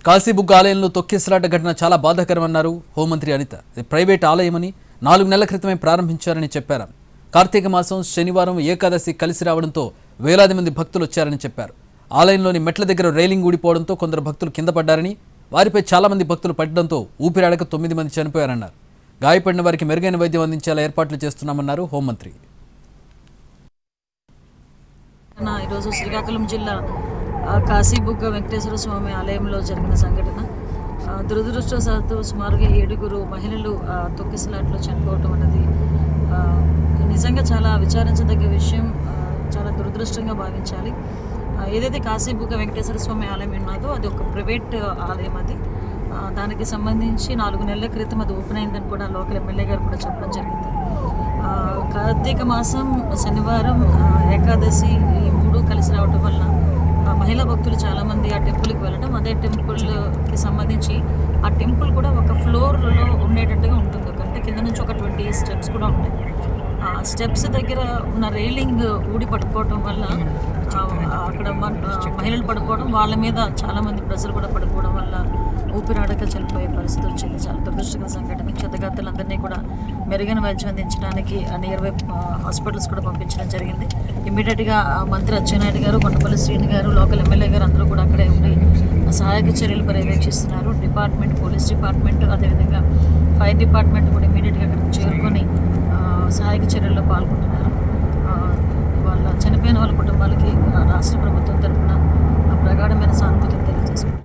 కాశీబుగ్గ ఆలయంలో తొక్కిసలాట ఘటన చాలా బాధాకరమన్నారు హోంమంత్రి అనిత. ఇది ప్రైవేట్ ఆలయమని 4 నెలల క్రితమే ప్రారంభించారని చెప్పారు. కార్తీక మాసం శనివారం ఏకాదశి కలిసి రావడంతో వేలాది మంది భక్తులు వచ్చారని చెప్పారు. ఆలయంలోని మెట్ల దగ్గర రైలింగ్ ఊడిపోవడంతో కొందరు భక్తులు కింద పడ్డారని, వారిపై చాలా మంది భక్తులు పడడంతో ఊపిరాడక 9 మంది చనిపోయారన్నారు. గాయపడిన వారికి మెరుగైన వైద్యం అందించేలా ఏర్పాట్లు చేస్తున్నామన్నారు హోంమంత్రి. ఈరోజు శ్రీకాకుళం జిల్లా కాశీబుగ్గ వెంకటేశ్వర స్వామి ఆలయంలో జరిగిన సంఘటన దురదృష్టవశాత్తు సుమారుగా 7 మహిళలు తొక్కిసలాట్లో చనిపోవటం అనేది నిజంగా చాలా విచారించదగ్గ విషయం. చాలా దురదృష్టంగా భావించాలి. ఏదైతే కాశీబుగ్గ వెంకటేశ్వర స్వామి ఆలయం ఉన్నదో అది ఒక ప్రైవేట్ ఆలయం. అది దానికి సంబంధించి 4 నెలల క్రితం అది ఓపెన్ అయిందని కూడా లోకల్ ఎమ్మెల్యే గారు కూడా చెప్పడం జరిగింది. కార్తీక మాసం శనివారం ఏకాదశి ఈ 3 కలిసి రావటం వల్ల మహిళా భక్తులు చాలామంది ఆ టెంపుల్కి వెళ్ళడం, అదే టెంపుల్కి సంబంధించి ఆ టెంపుల్ కూడా ఒక ఫ్లోర్లో ఉండేటట్టుగా ఉంటుంది. అంటే కింద నుంచి ఒక 20 స్టెప్స్ కూడా ఉంటాయి. ఆ స్టెప్స్ దగ్గర ఉన్న రైలింగ్ ఊడి పడిపోవడం వల్ల అక్కడ మహిళలు పడిపోవడం, వాళ్ళ మీద చాలామంది ప్రజలు కూడా పడిపోవడం వల్ల ఊపిరాడక చనిపోయే పరిస్థితి వచ్చింది. చాలా దురదృష్టకర సంఘటన. క్షతగాతులందరినీ కూడా మెరుగైన వైద్యం అందించడానికి నియర్ బై హాస్పిటల్స్ కూడా పంపించడం జరిగింది. ఇమ్మీడియట్గా మంత్రి అచ్చెన్నాయుడు గారు, కొండపల్లి శ్రీని గారు, లోకల్ ఎమ్మెల్యే గారు అందరూ కూడా అక్కడే ఉండి సహాయక చర్యలు పర్యవేక్షిస్తున్నారు. డిపార్ట్మెంట్, పోలీస్ డిపార్ట్మెంట్, అదేవిధంగా ఫైర్ డిపార్ట్మెంట్ కూడా ఇమ్మీడియట్గా అక్కడికి చేరుకొని సహాయక చర్యల్లో పాల్గొంటున్నారు. వాళ్ళ చనిపోయిన వాళ్ళ కుటుంబాలకి రాష్ట్ర ప్రభుత్వం తరఫున ప్రగాఢమైన సానుభూతిని తెలియజేసుకుంటున్నారు.